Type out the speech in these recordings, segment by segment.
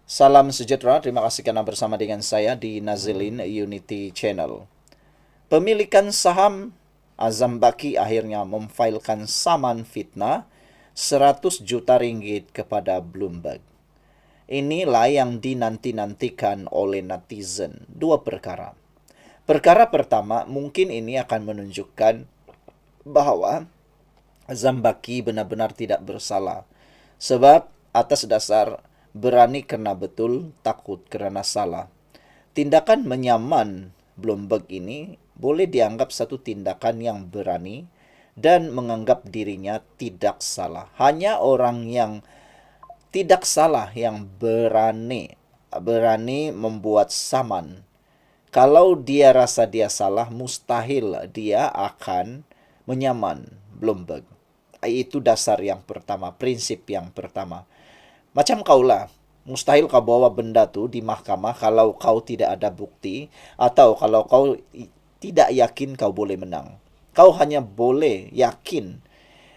Salam sejahtera, terima kasih karena bersama dengan saya di Nazilin Unity Channel. Pemilikan saham Azam Baki akhirnya memfailkan saman fitnah 100 juta ringgit kepada Bloomberg. Inilah yang dinanti-nantikan oleh netizen. Dua perkara. Perkara pertama, mungkin ini akan menunjukkan bahwa Azam Baki benar-benar tidak bersalah. Sebab atas dasar berani kerana betul, takut kerana salah. Tindakan menyaman Bloomberg ini boleh dianggap satu tindakan yang berani dan menganggap dirinya tidak salah. Hanya orang yang tidak salah yang berani membuat saman. Kalau dia rasa dia salah, mustahil dia akan menyaman Bloomberg. Itu dasar yang pertama, prinsip yang pertama. Macam kaulah, mustahil kau bawa benda tu di mahkamah kalau kau tidak ada bukti atau kalau kau tidak yakin kau boleh menang. Kau hanya boleh yakin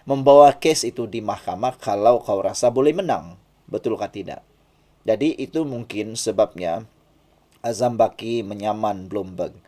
membawa kes itu di mahkamah kalau kau rasa boleh menang. Betulkah tidak? Jadi itu mungkin sebabnya Azam Baki menyaman Bloomberg.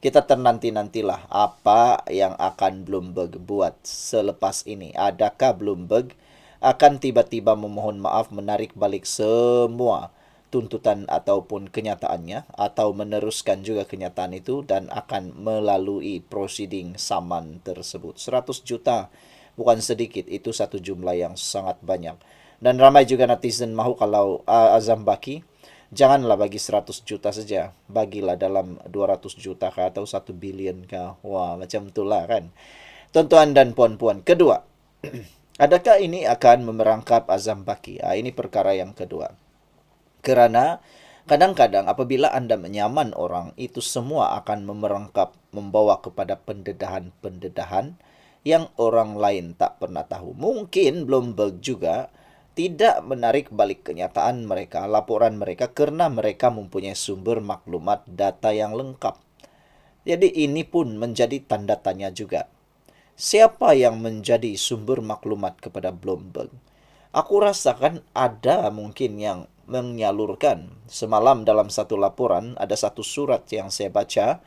Kita ternanti-nantilah apa yang akan Bloomberg buat selepas ini. Adakah Bloomberg akan tiba-tiba memohon maaf, menarik balik semua tuntutan ataupun kenyataannya, atau meneruskan juga kenyataan itu dan akan melalui proceeding saman tersebut. 100 juta bukan sedikit, itu satu jumlah yang sangat banyak. Dan ramai juga netizen mahu kalau Azam Baki janganlah bagi 100 juta saja. Bagilah dalam 200 juta kah atau 1 bilion kah. Wah, macam itulah kan. Tuan-tuan dan puan-puan. Kedua, adakah ini akan memerangkap Azam Baki? Ini perkara yang kedua. Kerana kadang-kadang apabila anda menyaman orang, itu semua akan memerangkap, membawa kepada pendedahan-pendedahan yang orang lain tak pernah tahu. Mungkin Bloomberg juga tidak menarik balik kenyataan mereka, laporan mereka kerana mereka mempunyai sumber maklumat data yang lengkap. Jadi ini pun menjadi tanda tanya juga. Siapa yang menjadi sumber maklumat kepada Bloomberg? Aku rasakan ada mungkin yang menyalurkan. Semalam dalam satu laporan ada satu surat yang saya baca,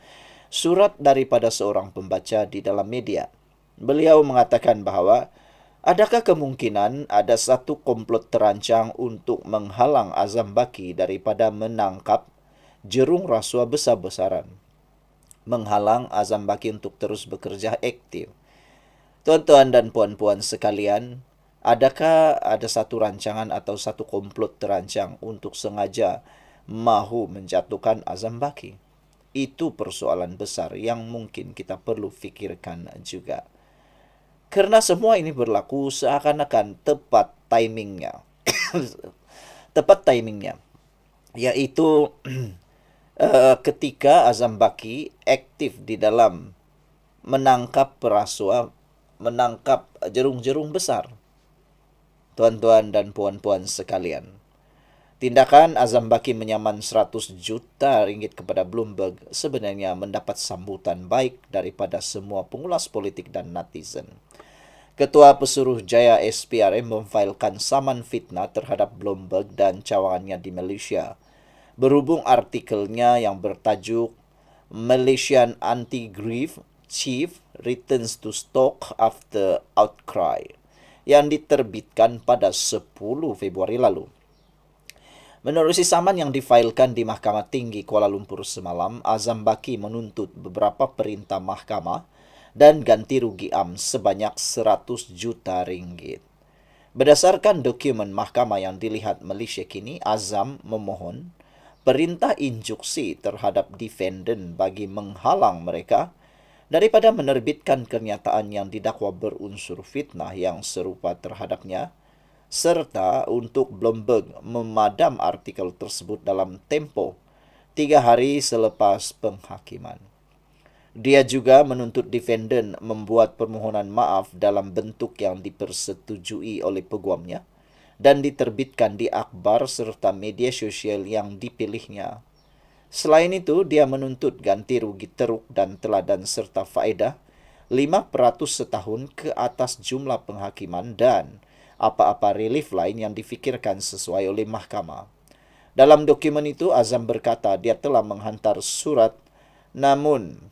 surat daripada seorang pembaca di dalam media. Beliau mengatakan bahawa adakah kemungkinan ada satu komplot terancang untuk menghalang Azam Baki daripada menangkap jerung rasuah besar-besaran? Menghalang Azam Baki untuk terus bekerja aktif. Tuan-tuan dan puan-puan sekalian, adakah ada satu rancangan atau satu komplot terancang untuk sengaja mahu menjatuhkan Azam Baki? Itu persoalan besar yang mungkin kita perlu fikirkan juga. Kerana semua ini berlaku seakan-akan tepat timingnya. Tepat timingnya. Iaitu ketika Azam Baki aktif di dalam menangkap perasuah, menangkap jerung-jerung besar. Tuan-tuan dan puan-puan sekalian, tindakan Azam Baki menyaman 100 juta ringgit kepada Bloomberg sebenarnya mendapat sambutan baik daripada semua pengulas politik dan netizen. Ketua Pesuruh Jaya SPRM memfailkan saman fitnah terhadap Bloomberg dan cawangannya di Malaysia. Berhubung artikelnya yang bertajuk Malaysian Anti-Grift Chief Returns to Stock After Outcry yang diterbitkan pada 10 Februari lalu. Menerusi saman yang difailkan di Mahkamah Tinggi Kuala Lumpur semalam, Azam Baki menuntut beberapa perintah mahkamah dan ganti rugi sebanyak 100 juta ringgit. Berdasarkan dokumen mahkamah yang dilihat Malaysia kini, Azam memohon perintah injuksi terhadap defendant bagi menghalang mereka daripada menerbitkan kenyataan yang didakwa berunsur fitnah yang serupa terhadapnya, serta untuk Bloomberg memadam artikel tersebut dalam tempoh 3 hari selepas penghakiman. Dia juga menuntut defendant membuat permohonan maaf dalam bentuk yang dipersetujui oleh peguamnya dan diterbitkan di akhbar serta media sosial yang dipilihnya. Selain itu, dia menuntut ganti rugi teruk dan teladan serta faedah 5% setahun ke atas jumlah penghakiman dan apa-apa relief lain yang difikirkan sesuai oleh mahkamah. Dalam dokumen itu, Azam berkata dia telah menghantar surat, namun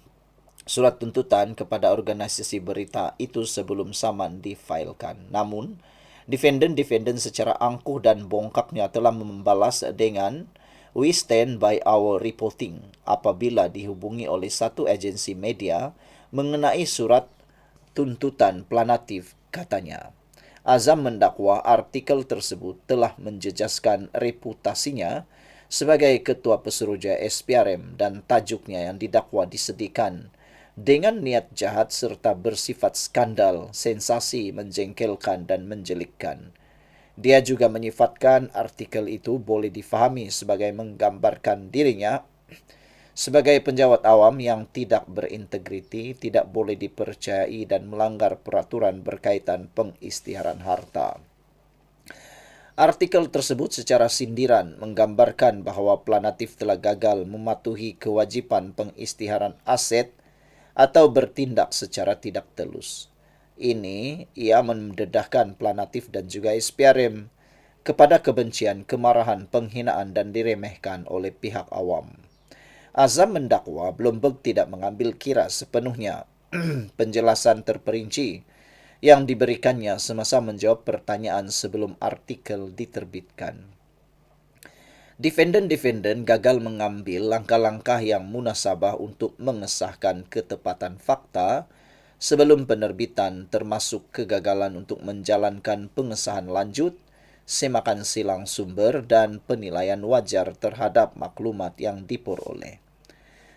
surat tuntutan kepada organisasi berita itu sebelum saman difailkan. Namun, defendant secara angkuh dan bongkaknya telah membalas dengan "We stand by our reporting" apabila dihubungi oleh satu agensi media mengenai surat tuntutan planatif, katanya. Azam mendakwa artikel tersebut telah menjejaskan reputasinya sebagai ketua pesuruhjaya SPRM dan tajuknya yang didakwa disediakan dengan niat jahat serta bersifat skandal, sensasi, menjengkelkan dan menjelikkan. Dia juga menyifatkan artikel itu boleh difahami sebagai menggambarkan dirinya sebagai penjawat awam yang tidak berintegriti, tidak boleh dipercayai dan melanggar peraturan berkaitan pengisytiharan harta. Artikel tersebut secara sindiran menggambarkan bahawa Planatif telah gagal mematuhi kewajipan pengisytiharan aset atau bertindak secara tidak telus. Ini ia mendedahkan Planatif dan juga SPRM kepada kebencian, kemarahan, penghinaan dan diremehkan oleh pihak awam. Azam mendakwa Bloomberg tidak mengambil kira sepenuhnya penjelasan terperinci yang diberikannya semasa menjawab pertanyaan sebelum artikel diterbitkan. Defendant gagal mengambil langkah-langkah yang munasabah untuk mengesahkan ketepatan fakta sebelum penerbitan, termasuk kegagalan untuk menjalankan pengesahan lanjut, semakan silang sumber dan penilaian wajar terhadap maklumat yang diperoleh.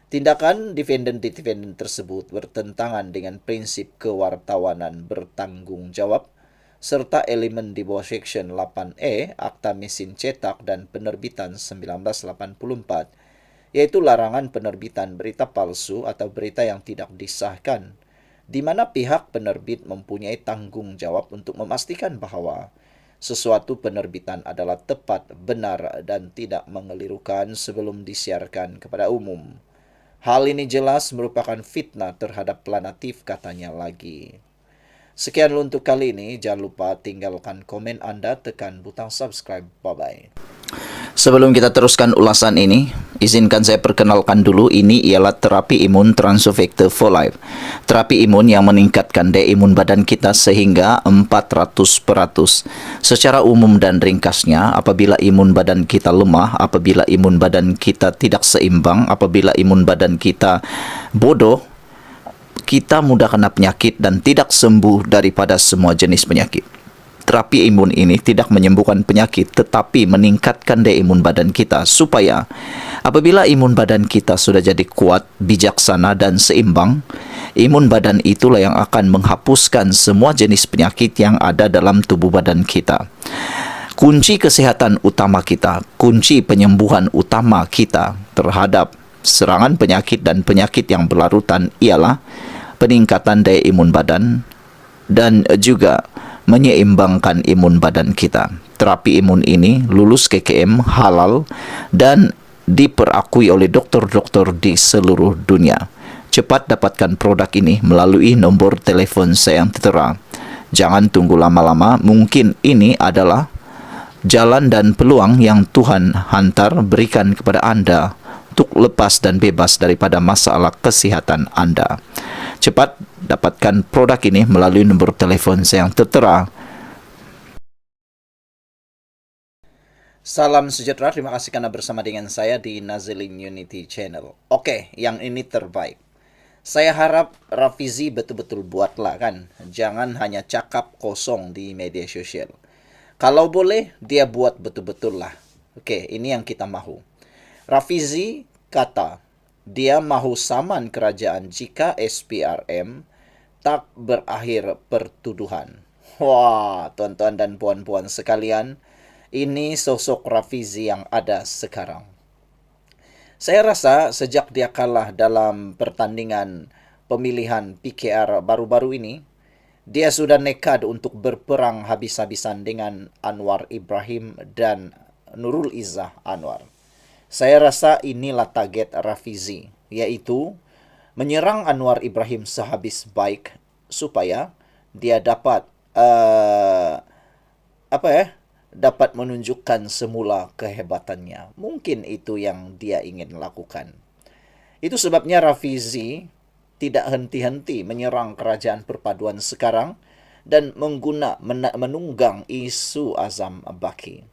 Tindakan defendant tersebut bertentangan dengan prinsip kewartawanan bertanggungjawab serta elemen di bawah Seksyen 8E Akta Mesin Cetak dan Penerbitan 1984, yaitu larangan penerbitan berita palsu atau berita yang tidak disahkan, di mana pihak penerbit mempunyai tanggung jawab untuk memastikan bahawa sesuatu penerbitan adalah tepat, benar dan tidak mengelirukan sebelum disiarkan kepada umum. Hal ini jelas merupakan fitnah terhadap Planatif, katanya lagi. Sekian untuk kali ini. Jangan lupa tinggalkan komen Anda, tekan butang subscribe. Bye-bye. Sebelum kita teruskan ulasan ini, izinkan saya perkenalkan dulu, ini ialah terapi imun Transovector for Life. Terapi imun yang meningkatkan daya imun badan kita sehingga 400%. Secara umum dan ringkasnya, apabila imun badan kita lemah, apabila imun badan kita tidak seimbang, apabila imun badan kita bodoh, kita mudah kena penyakit dan tidak sembuh daripada semua jenis penyakit. Terapi imun ini tidak menyembuhkan penyakit tetapi meningkatkan daya imun badan kita supaya apabila imun badan kita sudah jadi kuat, bijaksana dan seimbang, imun badan itulah yang akan menghapuskan semua jenis penyakit yang ada dalam tubuh badan kita. Kunci kesehatan utama kita, kunci penyembuhan utama kita terhadap serangan penyakit dan penyakit yang berlarutan ialah peningkatan daya imun badan dan juga menyeimbangkan imun badan kita. Terapi imun ini lulus KKM, halal dan diperakui oleh dokter-dokter di seluruh dunia. Cepat dapatkan produk ini melalui nombor telefon saya yang tertera. Jangan tunggu lama-lama, mungkin ini adalah jalan dan peluang yang Tuhan hantar berikan kepada Anda untuk lepas dan bebas daripada masalah kesihatan Anda. Cepat dapatkan produk ini melalui nombor telefon saya yang tertera. Salam sejahtera, terima kasih karena bersama dengan saya di Nazilin Unity Channel. Oke, yang ini terbaik. Saya harap Rafizi betul-betul buatlah kan. Jangan hanya cakap kosong di media sosial. Kalau boleh, dia buat betul-betul lah. Oke, ini yang kita mahu. Rafizi kata, dia mahu saman kerajaan jika SPRM tak berakhir pertuduhan. Wah, tuan-tuan dan puan-puan sekalian, ini sosok Rafizi yang ada sekarang. Saya rasa sejak dia kalah dalam pertandingan pemilihan PKR baru-baru ini, dia sudah nekat untuk berperang habis-habisan dengan Anwar Ibrahim dan Nurul Izzah Anwar. Saya rasa inilah target Rafizi, yaitu menyerang Anwar Ibrahim sehabis baik supaya dia dapat dapat menunjukkan semula kehebatannya. Mungkin itu yang dia ingin lakukan. Itu sebabnya Rafizi tidak henti-henti menyerang kerajaan perpaduan sekarang dan menunggang isu Azam Baki.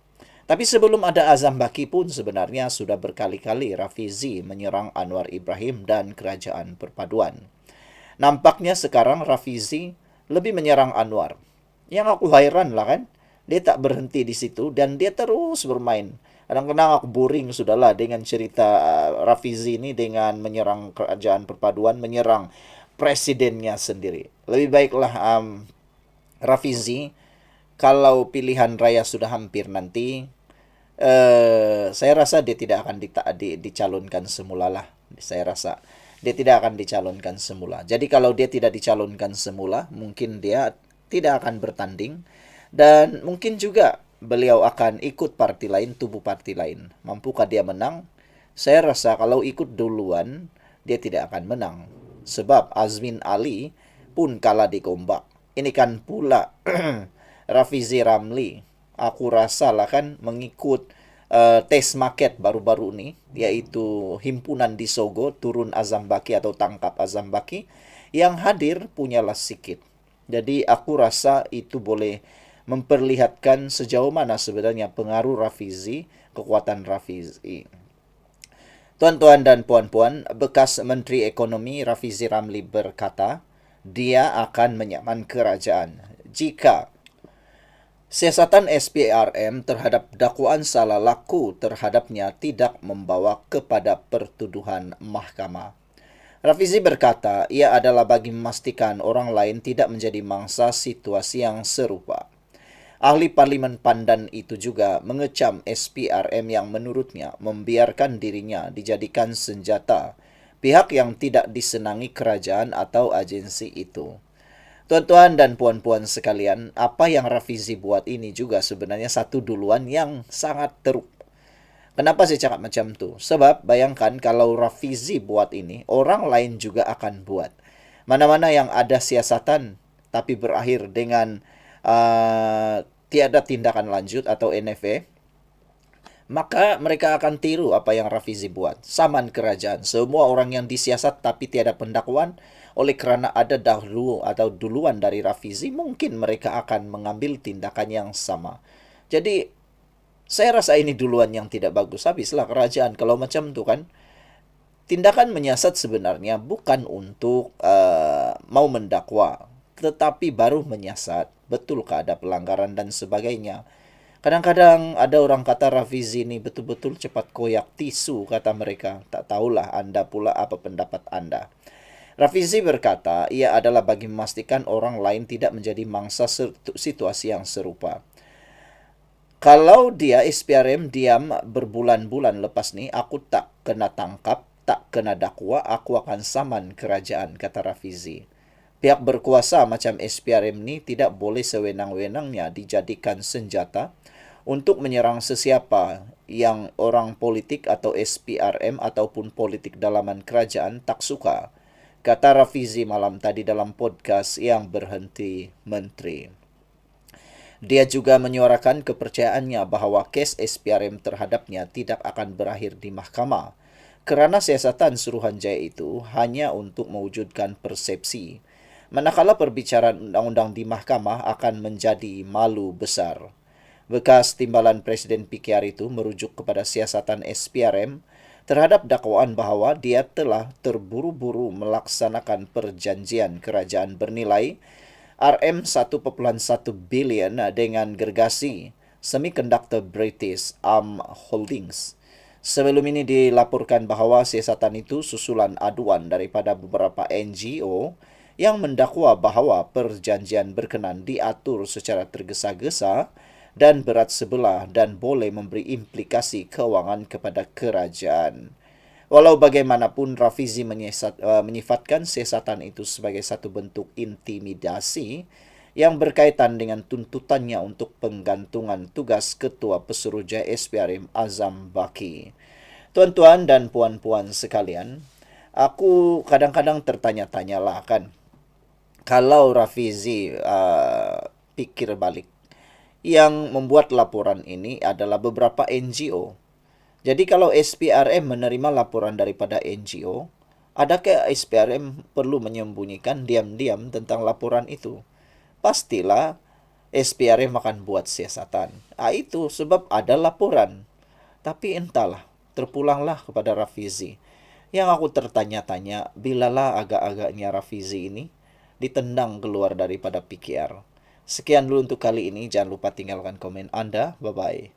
Tapi sebelum ada Azam Baki pun sebenarnya sudah berkali-kali Rafizi menyerang Anwar Ibrahim dan kerajaan perpaduan. Nampaknya sekarang Rafizi lebih menyerang Anwar. Yang aku heran lah kan, dia tak berhenti di situ dan dia terus bermain. Kadang-kadang aku boring sudahlah dengan cerita Rafizi ini dengan menyerang kerajaan perpaduan, menyerang presidennya sendiri. Lebih baiklah Rafizi, kalau pilihan raya sudah hampir nanti, saya rasa dia tidak akan dicalonkan semula lah. Saya rasa dia tidak akan dicalonkan semula. Jadi kalau dia tidak dicalonkan semula, mungkin dia tidak akan bertanding dan mungkin juga beliau akan ikut parti lain, tubuh parti lain. Mampukah dia menang? Saya rasa kalau ikut duluan, dia tidak akan menang. Sebab Azmin Ali pun kalah di Gombak. Ini kan pula Rafizi Ramli. Aku rasa lah kan mengikut test market baru-baru ini, yaitu himpunan di Sogo, turun Azam Baki atau tangkap Azam Baki, yang hadir punyalah sikit. Jadi aku rasa itu boleh memperlihatkan sejauh mana sebenarnya pengaruh Rafizi, kekuatan Rafizi. Tuan-tuan dan puan-puan, bekas Menteri Ekonomi Rafizi Ramli berkata, dia akan menyaman kerajaan jika siasatan SPRM terhadap dakwaan salah laku terhadapnya tidak membawa kepada pertuduhan mahkamah. Rafizi berkata, ia adalah bagi memastikan orang lain tidak menjadi mangsa situasi yang serupa. Ahli Parlimen Pandan itu juga mengecam SPRM yang menurutnya membiarkan dirinya dijadikan senjata pihak yang tidak disenangi kerajaan atau agensi itu. Tuan-tuan dan puan-puan sekalian, apa yang Rafizi buat ini juga sebenarnya satu duluan yang sangat teruk. Kenapa saya cakap macam tu? Sebab bayangkan kalau Rafizi buat ini, orang lain juga akan buat. Mana-mana yang ada siasatan tapi berakhir dengan tiada tindakan lanjut atau NFA, maka mereka akan tiru apa yang Rafizi buat. Saman kerajaan. Semua orang yang disiasat tapi tiada pendakwaan, oleh kerana ada dahulu atau duluan dari Rafizi, mungkin mereka akan mengambil tindakan yang sama. Jadi, saya rasa ini duluan yang tidak bagus. Habislah kerajaan. Kalau macam tu kan, tindakan menyiasat sebenarnya bukan untuk mau mendakwa, tetapi baru menyiasat. Betulkah ada pelanggaran dan sebagainya. Kadang-kadang ada orang kata Rafizi ini betul-betul cepat koyak tisu, kata mereka. Tak tahulah anda pula apa pendapat anda. Rafizi berkata, ia adalah bagi memastikan orang lain tidak menjadi mangsa situasi yang serupa. Kalau dia SPRM diam berbulan-bulan lepas ni, aku tak kena tangkap, tak kena dakwa, aku akan saman kerajaan, kata Rafizi. Pihak berkuasa macam SPRM ni tidak boleh sewenang-wenangnya dijadikan senjata untuk menyerang sesiapa yang orang politik atau SPRM ataupun politik dalaman kerajaan tak suka, kata Rafizi malam tadi dalam podcast yang berhenti menteri. Dia juga menyuarakan kepercayaannya bahawa kes SPRM terhadapnya tidak akan berakhir di mahkamah kerana siasatan Suruhanjaya itu hanya untuk mewujudkan persepsi, manakala perbicaraan undang-undang di mahkamah akan menjadi malu besar. Bekas timbalan Presiden PKR itu merujuk kepada siasatan SPRM terhadap dakwaan bahawa dia telah terburu-buru melaksanakan perjanjian kerajaan bernilai RM1.1 bilion dengan gergasi Semiconductor British Arm Holdings. Sebelum ini dilaporkan bahawa siasatan itu susulan aduan daripada beberapa NGO yang mendakwa bahawa perjanjian berkenan diatur secara tergesa-gesa dan berat sebelah dan boleh memberi implikasi kewangan kepada kerajaan. Walau bagaimanapun, Rafizi menyifatkan siasatan itu sebagai satu bentuk intimidasi yang berkaitan dengan tuntutannya untuk penggantungan tugas Ketua Pesuruhjaya SPRM Azam Baki. Tuan-tuan dan puan-puan sekalian, aku kadang-kadang tertanya-tanyalah kan, kalau Rafizi pikir balik, yang membuat laporan ini adalah beberapa NGO. Jadi kalau SPRM menerima laporan daripada NGO, adakah SPRM perlu menyembunyikan diam-diam tentang laporan itu? Pastilah SPRM akan buat siasatan. Itu sebab ada laporan. Tapi entahlah, terpulanglah kepada Rafizi. Yang aku tertanya-tanya, bilalah agak-agaknya Rafizi ini ditendang keluar daripada PKR. Sekian dulu untuk kali ini. Jangan lupa tinggalkan komen Anda. Bye-bye.